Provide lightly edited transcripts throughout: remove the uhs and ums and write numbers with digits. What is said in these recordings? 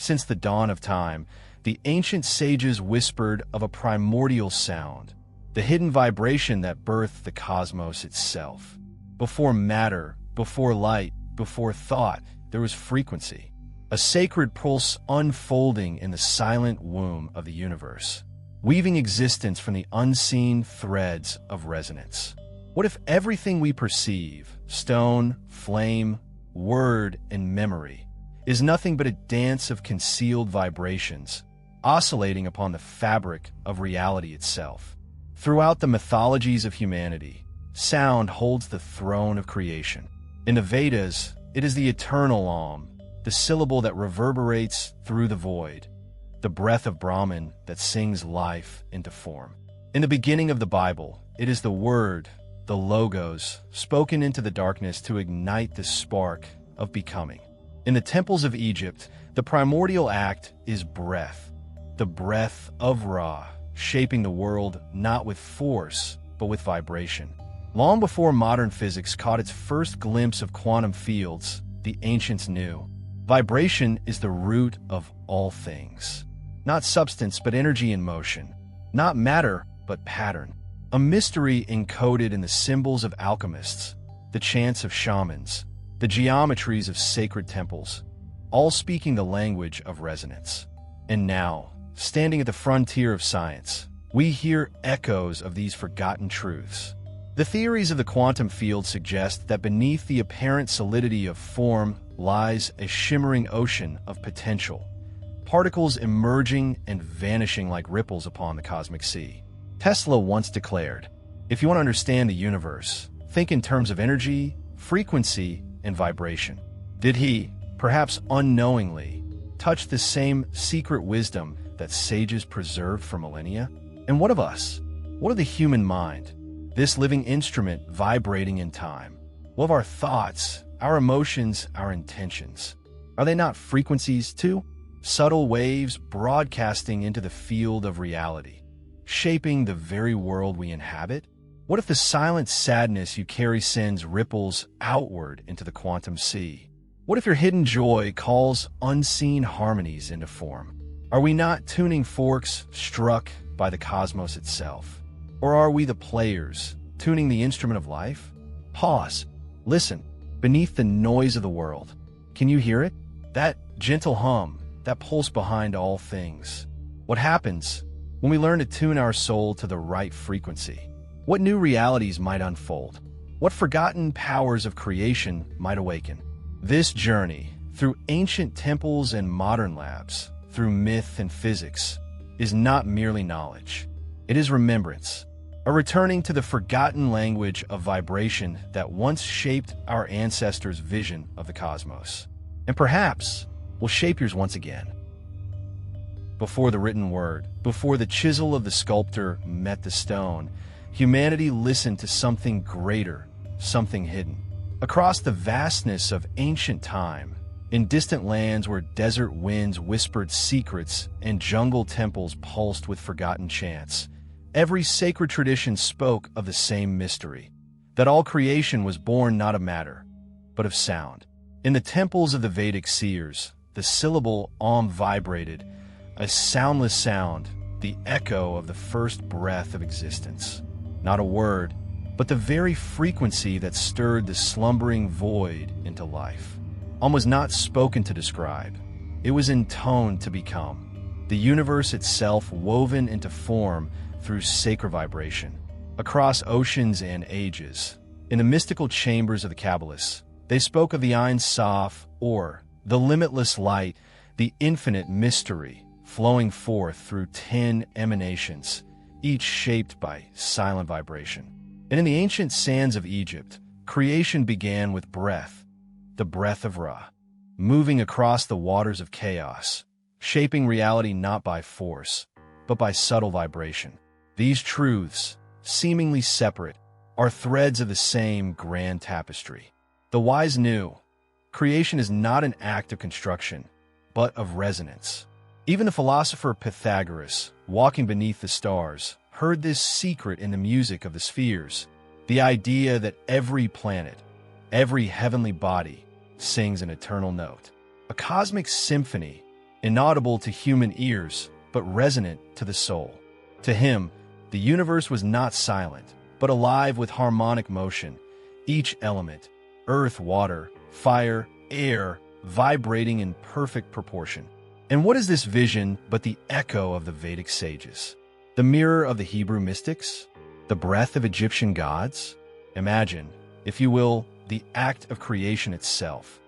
Since the dawn of time, the ancient sages whispered of a primordial sound, the hidden vibration that birthed the cosmos itself. Before matter, before light, before thought, there was frequency, a sacred pulse unfolding in the silent womb of the universe, weaving existence from the unseen threads of resonance. What if everything we perceive, stone, flame, word, and memory, is nothing but a dance of concealed vibrations, oscillating upon the fabric of reality itself? Throughout the mythologies of humanity, sound holds the throne of creation. In the Vedas, it is the eternal Om, the syllable that reverberates through the void, the breath of Brahman that sings life into form. In the beginning of the Bible, it is the word, the logos, spoken into the darkness to ignite the spark of becoming. In the temples of Egypt, the primordial act is breath, the breath of Ra, shaping the world not with force, but with vibration. Long before modern physics caught its first glimpse of quantum fields, the ancients knew vibration is the root of all things. Not substance, but energy in motion. Not matter, but pattern. A mystery encoded in the symbols of alchemists, the chants of shamans, the geometries of sacred temples, all speaking the language of resonance. And now, standing at the frontier of science, we hear echoes of these forgotten truths. The theories of the quantum field suggest that beneath the apparent solidity of form lies a shimmering ocean of potential, particles emerging and vanishing like ripples upon the cosmic sea. Tesla once declared, "If you want to understand the universe, think in terms of energy, frequency, and vibration." Did he, perhaps unknowingly, touch the same secret wisdom that sages preserved for millennia? And what of us? What of the human mind, this living instrument vibrating in time? What of our thoughts, our emotions, our intentions? Are they not frequencies too? Subtle waves broadcasting into the field of reality, shaping the very world we inhabit? What if the silent sadness you carry sends ripples outward into the quantum sea? What if your hidden joy calls unseen harmonies into form? Are we not tuning forks struck by the cosmos itself? Or are we the players, tuning the instrument of life? Pause. Listen. Beneath the noise of the world, can you hear it? That gentle hum, that pulse behind all things. What happens when we learn to tune our soul to the right frequency? What new realities might unfold? What forgotten powers of creation might awaken? This journey, through ancient temples and modern labs, through myth and physics, is not merely knowledge. It is remembrance, a returning to the forgotten language of vibration that once shaped our ancestors' vision of the cosmos, and perhaps will shape yours once again. Before the written word, before the chisel of the sculptor met the stone, humanity listened to something greater, something hidden. Across the vastness of ancient time, in distant lands where desert winds whispered secrets and jungle temples pulsed with forgotten chants, every sacred tradition spoke of the same mystery, that all creation was born not of matter, but of sound. In the temples of the Vedic seers, the syllable Om vibrated, a soundless sound, the echo of the first breath of existence. Not a word, but the very frequency that stirred the slumbering void into life. Om was not spoken to describe. It was intoned to become. The universe itself woven into form through sacred vibration. Across oceans and ages, in the mystical chambers of the Kabbalists, they spoke of the Ein Sof, or the limitless light, the infinite mystery, flowing forth through 10 emanations, each shaped by silent vibration. And in the ancient sands of Egypt, creation began with breath, the breath of Ra, moving across the waters of chaos, shaping reality not by force, but by subtle vibration. These truths, seemingly separate, are threads of the same grand tapestry. The wise knew, creation is not an act of construction, but of resonance. Even the philosopher Pythagoras, walking beneath the stars, heard this secret in the music of the spheres, the idea that every planet, every heavenly body, sings an eternal note, a cosmic symphony inaudible to human ears, but resonant to the soul. To him, the universe was not silent, but alive with harmonic motion, each element, earth, water, fire, air, vibrating in perfect proportion. And what is this vision but the echo of the Vedic sages? The mirror of the Hebrew mystics? The breath of Egyptian gods? Imagine, if you will, the act of creation itself.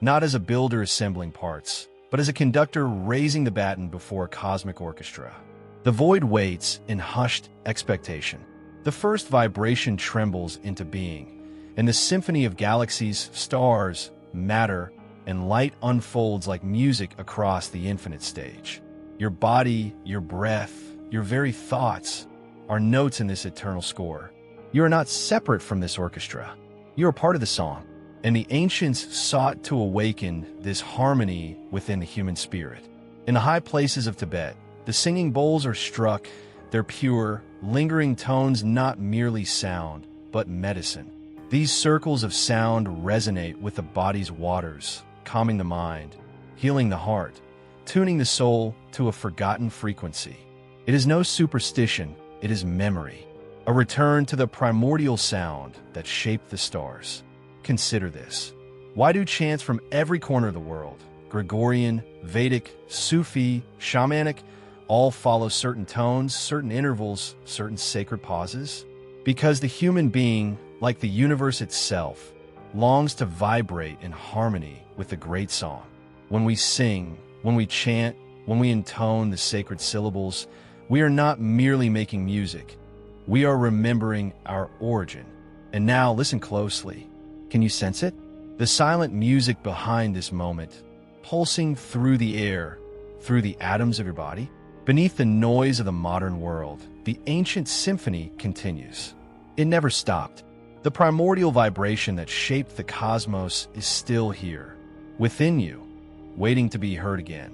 Not as a builder assembling parts, but as a conductor raising the baton before a cosmic orchestra. The void waits in hushed expectation. The first vibration trembles into being, and the symphony of galaxies, stars, matter, and light unfolds like music across the infinite stage. Your body, your breath, your very thoughts are notes in this eternal score. You are not separate from this orchestra. You are part of the song. And the ancients sought to awaken this harmony within the human spirit. In the high places of Tibet, the singing bowls are struck, their pure, lingering tones not merely sound, but medicine. These circles of sound resonate with the body's waters, calming the mind, healing the heart, tuning the soul to a forgotten frequency. It is no superstition, it is memory, a return to the primordial sound that shaped the stars. Consider this. Why do chants from every corner of the world, Gregorian, Vedic, Sufi, shamanic, all follow certain tones, certain intervals, certain sacred pauses? Because the human being, like the universe itself, longs to vibrate in harmony with the great song. When we sing, when we chant, when we intone the sacred syllables, we are not merely making music. We are remembering our origin. And now listen closely. Can you sense it? The silent music behind this moment, pulsing through the air, through the atoms of your body. Beneath the noise of the modern world, the ancient symphony continues. It never stopped. The primordial vibration that shaped the cosmos is still here, within you, waiting to be heard again.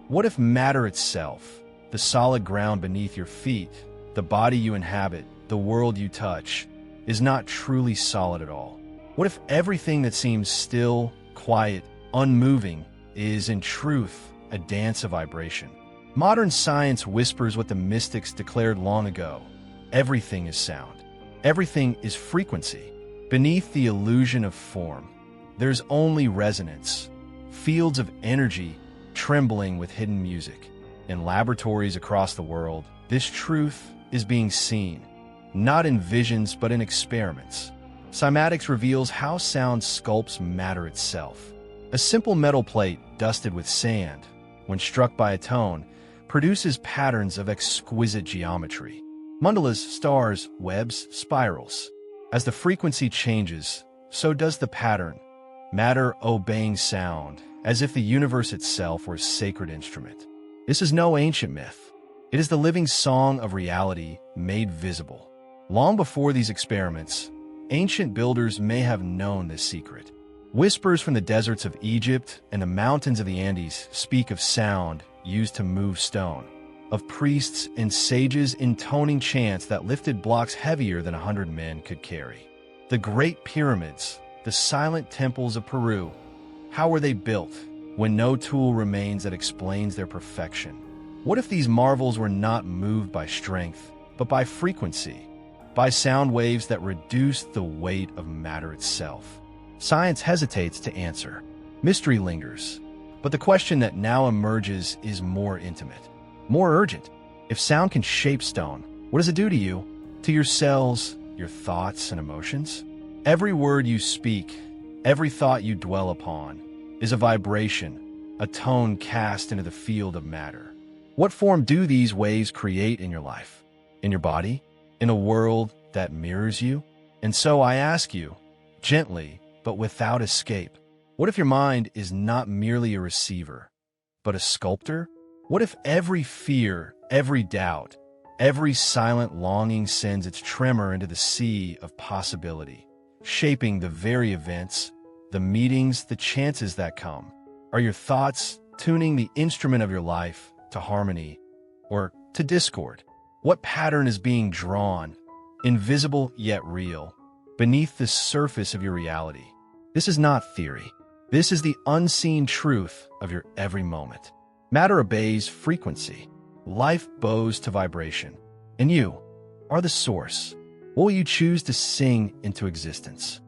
What if matter itself, the solid ground beneath your feet, the body you inhabit, the world you touch, is not truly solid at all? What if everything that seems still, quiet, unmoving is, in truth, a dance of vibration? Modern science whispers what the mystics declared long ago. Everything is sound. Everything is frequency. Beneath the illusion of form, there's only resonance, fields of energy trembling with hidden music. In laboratories across the world, this truth is being seen, not in visions but in experiments. Cymatics reveals how sound sculpts matter itself. A simple metal plate dusted with sand, when struck by a tone, produces patterns of exquisite geometry. Mandalas, stars, webs, spirals. As the frequency changes, so does the pattern. Matter obeying sound, as if the universe itself were a sacred instrument. This is no ancient myth. It is the living song of reality made visible. Long before these experiments, ancient builders may have known this secret. Whispers from the deserts of Egypt and the mountains of the Andes speak of sound used to move stone, of priests and sages intoning chants that lifted blocks heavier than 100 men could carry. The Great Pyramids, the silent temples of Peru, how were they built when no tool remains that explains their perfection? What if these marvels were not moved by strength, but by frequency, by sound waves that reduced the weight of matter itself? Science hesitates to answer. Mystery lingers. But the question that now emerges is more intimate, more urgent. If sound can shape stone, what does it do to you, to your cells, your thoughts and emotions? Every word you speak, every thought you dwell upon, is a vibration, a tone cast into the field of matter. What form do these waves create in your life, in your body, in a world that mirrors you? And so I ask you, gently, but without escape, what if your mind is not merely a receiver, but a sculptor? What if every fear, every doubt, every silent longing sends its tremor into the sea of possibility, shaping the very events, the meetings, the chances that come? Are your thoughts tuning the instrument of your life to harmony or to discord? What pattern is being drawn, invisible yet real, beneath the surface of your reality? This is not theory. This is the unseen truth of your every moment. Matter obeys frequency. Life bows to vibration. And you are the source. What will you choose to sing into existence?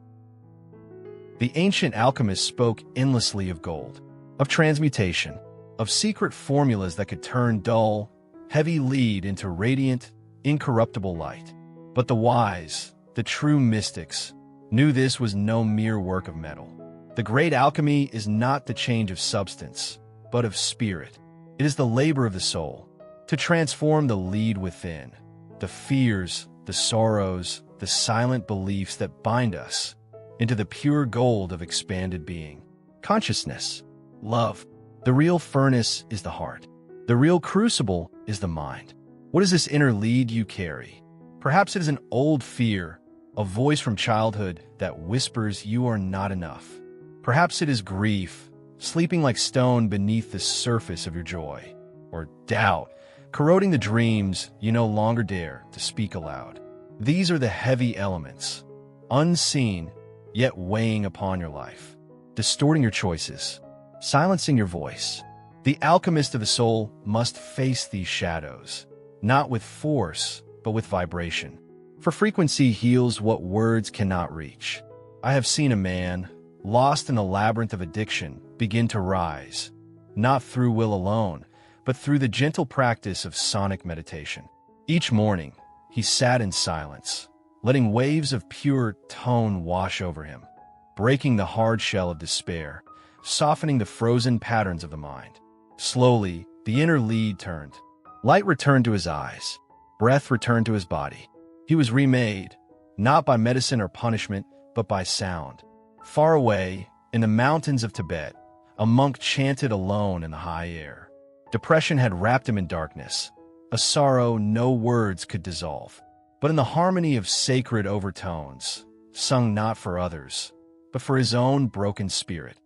The ancient alchemists spoke endlessly of gold, of transmutation, of secret formulas that could turn dull, heavy lead into radiant, incorruptible light. But the wise, the true mystics, knew this was no mere work of metal. The great alchemy is not the change of substance, but of spirit. It is the labor of the soul, to transform the lead within, the fears, the sorrows, the silent beliefs that bind us, into the pure gold of expanded being. Consciousness, love. The real furnace is the heart. The real crucible is the mind. What is this inner lead you carry? Perhaps it is an old fear, a voice from childhood that whispers you are not enough. Perhaps it is grief, sleeping like stone beneath the surface of your joy, or doubt, corroding the dreams you no longer dare to speak aloud. These are the heavy elements, unseen, yet weighing upon your life, distorting your choices, silencing your voice. The alchemist of the soul must face these shadows, not with force, but with vibration. For frequency heals what words cannot reach. I have seen a man, lost in a labyrinth of addiction, begin to rise, not through will alone, but through the gentle practice of sonic meditation. Each morning, he sat in silence, letting waves of pure tone wash over him, breaking the hard shell of despair, softening the frozen patterns of the mind. Slowly, the inner lead turned. Light returned to his eyes. Breath returned to his body. He was remade, not by medicine or punishment, but by sound. Far away, in the mountains of Tibet, a monk chanted alone in the high air. Depression had wrapped him in darkness, a sorrow no words could dissolve. But in the harmony of sacred overtones, sung not for others, but for his own broken spirit,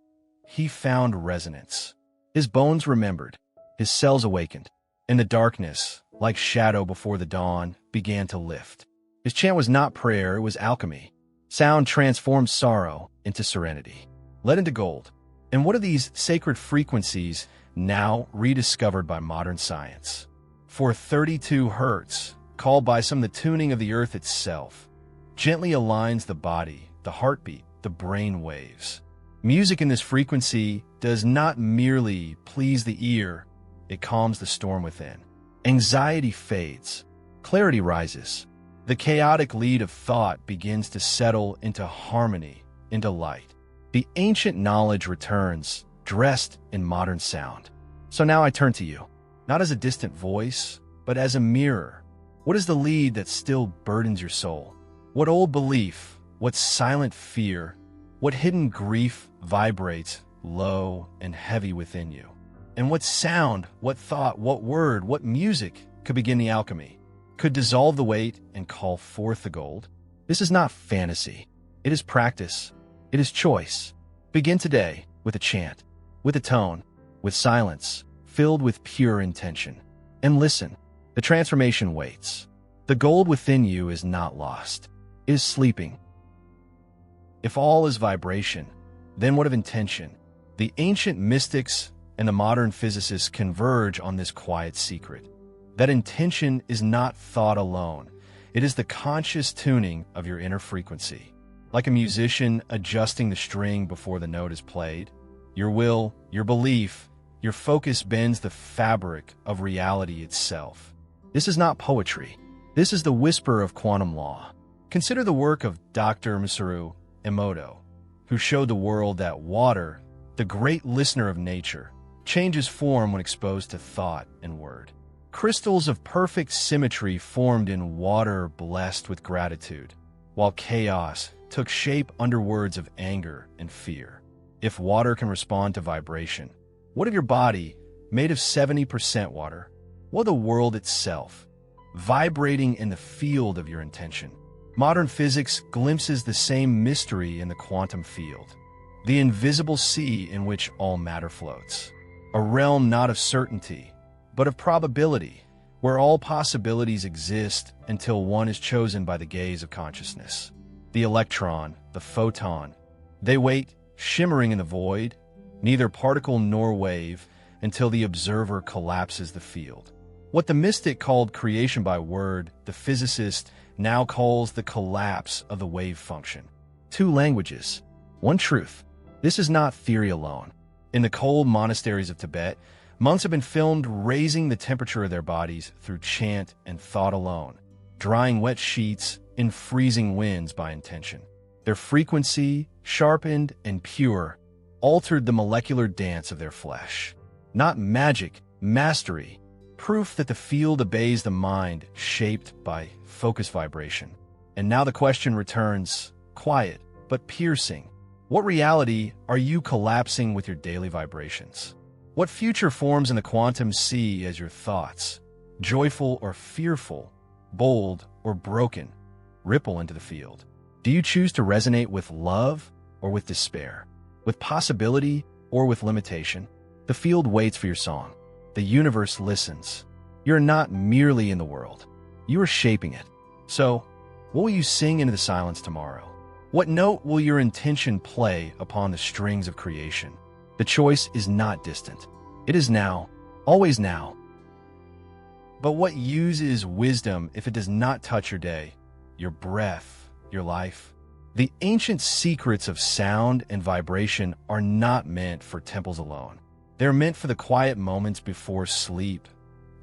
he found resonance. His bones remembered, his cells awakened, and the darkness, like shadow before the dawn, began to lift. His chant was not prayer, it was alchemy. Sound transformed sorrow into serenity, led into gold. And what are these sacred frequencies now rediscovered by modern science? For 32 hertz, called by some the tuning of the earth itself, gently aligns the body, the heartbeat, the brain waves. Music in this frequency does not merely please the ear, it calms the storm within. Anxiety fades, clarity rises. The chaotic lead of thought begins to settle into harmony, into light. The ancient knowledge returns, dressed in modern sound. So now I turn to you, not as a distant voice, but as a mirror. What is the lead that still burdens your soul? What old belief, what silent fear, what hidden grief vibrates low and heavy within you? And what sound, what thought, what word, what music could begin the alchemy, could dissolve the weight and call forth the gold? This is not fantasy. It is practice. It is choice. Begin today with a chant, with a tone, with silence, filled with pure intention. And listen, the transformation waits. The gold within you is not lost. It is sleeping. If all is vibration, then what of intention? The ancient mystics and the modern physicists converge on this quiet secret. That intention is not thought alone. It is the conscious tuning of your inner frequency. Like a musician adjusting the string before the note is played, your will, your belief, your focus bends the fabric of reality itself. This is not poetry. This is the whisper of quantum law. Consider the work of Dr. Masaru Emoto, who showed the world that water, the great listener of nature, changes form when exposed to thought and word. Crystals of perfect symmetry formed in water blessed with gratitude, while chaos took shape under words of anger and fear. If water can respond to vibration, what of your body, made of 70% water? What of the world itself, vibrating in the field of your intention? Modern physics glimpses the same mystery in the quantum field, the invisible sea in which all matter floats. A realm not of certainty, but of probability, where all possibilities exist until one is chosen by the gaze of consciousness. The electron, the photon, they wait shimmering in the void, neither particle nor wave, until the observer collapses the field. What the mystic called creation by word, the physicist now calls the collapse of the wave function. Two languages, one truth. This is not theory alone. In the cold monasteries of Tibet, monks have been filmed raising the temperature of their bodies through chant and thought alone, drying wet sheets in freezing winds by intention. Their frequency, sharpened and pure, altered the molecular dance of their flesh. Not magic, mastery, proof that the field obeys the mind shaped by focus vibration. And now the question returns, quiet but piercing. What reality are you collapsing with your daily vibrations? What future forms in the quantum sea as your thoughts, joyful or fearful, bold or broken, ripple into the field? Do you choose to resonate with love or with despair, with possibility or with limitation? The field waits for your song. The universe listens. You're not merely in the world. You are shaping it. So, what will you sing into the silence tomorrow? What note will your intention play upon the strings of creation? The choice is not distant. It is now, always now. But what use is wisdom if it does not touch your day, your breath, your life? The ancient secrets of sound and vibration are not meant for temples alone. They're meant for the quiet moments before sleep,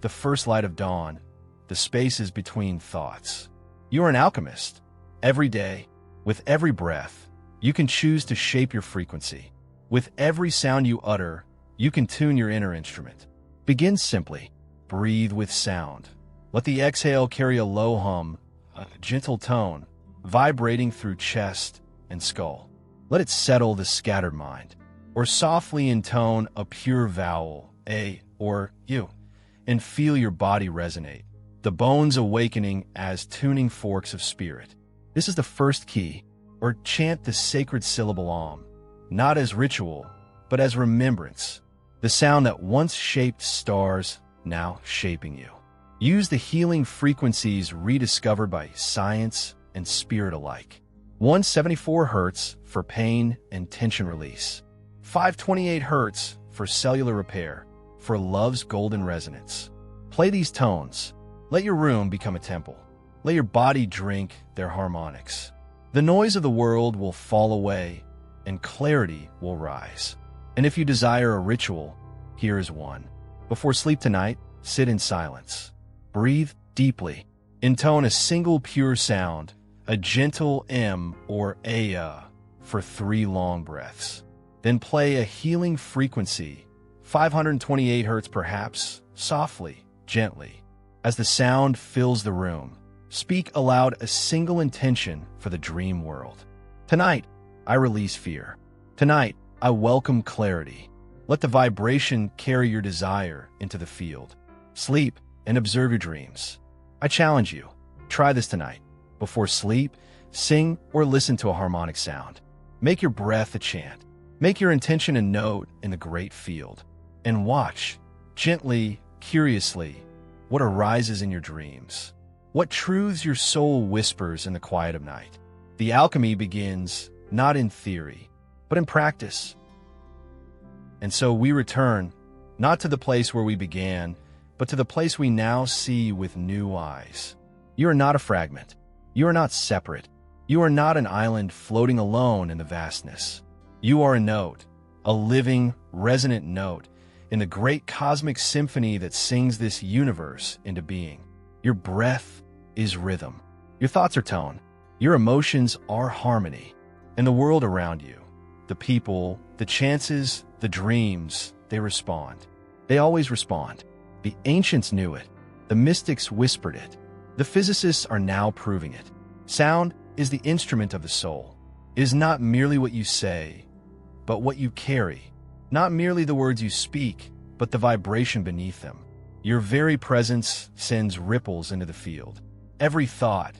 the first light of dawn, the spaces between thoughts. You are an alchemist. Every day, with every breath, you can choose to shape your frequency. With every sound you utter, you can tune your inner instrument. Begin simply. Breathe with sound. Let the exhale carry a low hum, a gentle tone, vibrating through chest and skull. Let it settle the scattered mind. Or softly intone a pure vowel, A or U, and feel your body resonate, the bones awakening as tuning forks of spirit. This is the first key, or chant the sacred syllable Om, not as ritual, but as remembrance, the sound that once shaped stars, now shaping you. Use the healing frequencies rediscovered by science and spirit alike. 174 Hz for pain and tension release. 528 Hz for cellular repair, for love's golden resonance. Play these tones. Let your room become a temple. Let your body drink their harmonics. The noise of the world will fall away, and clarity will rise. And if you desire a ritual, here is one. Before sleep tonight, sit in silence. Breathe deeply. Intone a single pure sound, a gentle M or A for 3 long breaths. Then play a healing frequency, 528 Hz perhaps, softly, gently. As the sound fills the room, speak aloud a single intention for the dream world. Tonight, I release fear. Tonight, I welcome clarity. Let the vibration carry your desire into the field. Sleep and observe your dreams. I challenge you, try this tonight. Before sleep, sing or listen to a harmonic sound. Make your breath a chant. Make your intention a note in the great field. And watch, gently, curiously, what arises in your dreams. What truths your soul whispers in the quiet of night. The alchemy begins not in theory, but in practice. And so we return, not to the place where we began, but to the place we now see with new eyes. You are not a fragment. You are not separate. You are not an island floating alone in the vastness. You are a note, a living, resonant note in the great cosmic symphony that sings this universe into being. Your breath is rhythm. Your thoughts are tone. Your emotions are harmony. And the world around you, the people, the chances, the dreams, they respond. They always respond. The ancients knew it. The mystics whispered it. The physicists are now proving it. Sound is the instrument of the soul. It is not merely what you say, but what you carry. Not merely the words you speak, but the vibration beneath them. Your very presence sends ripples into the field. Every thought,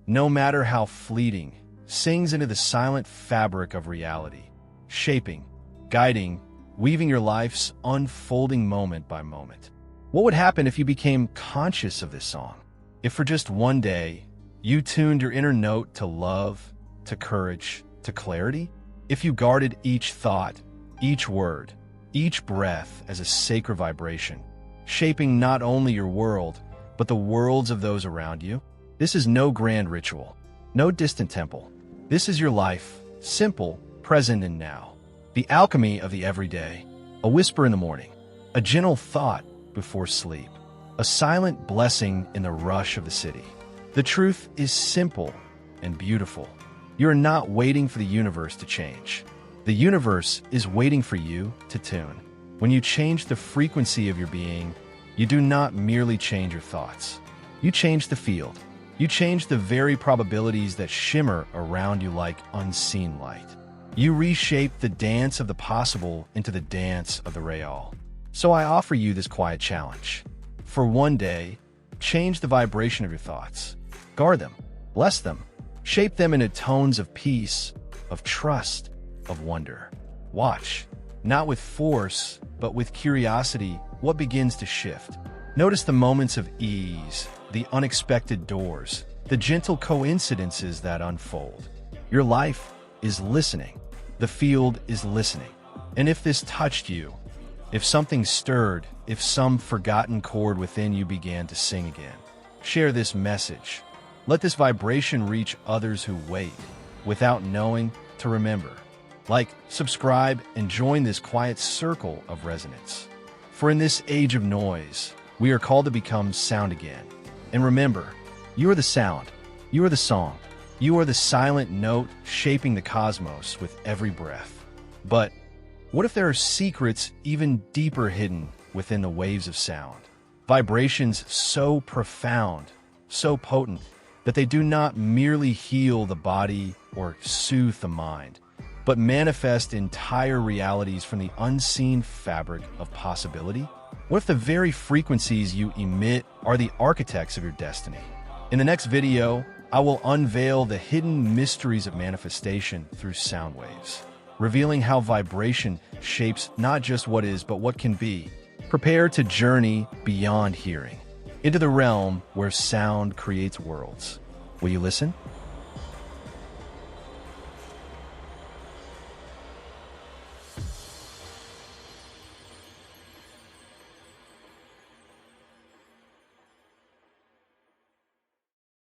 no matter how fleeting, sings into the silent fabric of reality, shaping, guiding, weaving your life's unfolding moment by moment. What would happen if you became conscious of this song? If for just one day, you tuned your inner note to love, to courage, to clarity? If you guarded each thought, each word, each breath as a sacred vibration, shaping not only your world, but the worlds of those around you, this is no grand ritual, no distant temple. This is your life, simple, present and now. The alchemy of the everyday, a whisper in the morning, a gentle thought before sleep, a silent blessing in the rush of the city. The truth is simple and beautiful. You are not waiting for the universe to change. The universe is waiting for you to tune. When you change the frequency of your being, you do not merely change your thoughts. You change the field. You change the very probabilities that shimmer around you like unseen light. You reshape the dance of the possible into the dance of the real. So I offer you this quiet challenge. For one day, change the vibration of your thoughts. Guard them, bless them, shape them into tones of peace, of trust, of wonder. Watch, not with force, but with curiosity, what begins to shift. Notice the moments of ease, the unexpected doors, the gentle coincidences that unfold. Your life is listening. The field is listening. And if this touched you, if something stirred, if some forgotten chord within you began to sing again, share this message. Let this vibration reach others who wait, without knowing, to remember. Like, subscribe, and join this quiet circle of resonance. For in this age of noise, we are called to become sound again. And remember, you are the sound, you are the song, you are the silent note shaping the cosmos with every breath. But what if there are secrets even deeper hidden within the waves of sound? Vibrations so profound, so potent, that they do not merely heal the body or soothe the mind, but manifest entire realities from the unseen fabric of possibility? What if the very frequencies you emit are the architects of your destiny? In the next video, I will unveil the hidden mysteries of manifestation through sound waves, revealing how vibration shapes not just what is, but what can be. Prepare to journey beyond hearing, into the realm where sound creates worlds. Will you listen?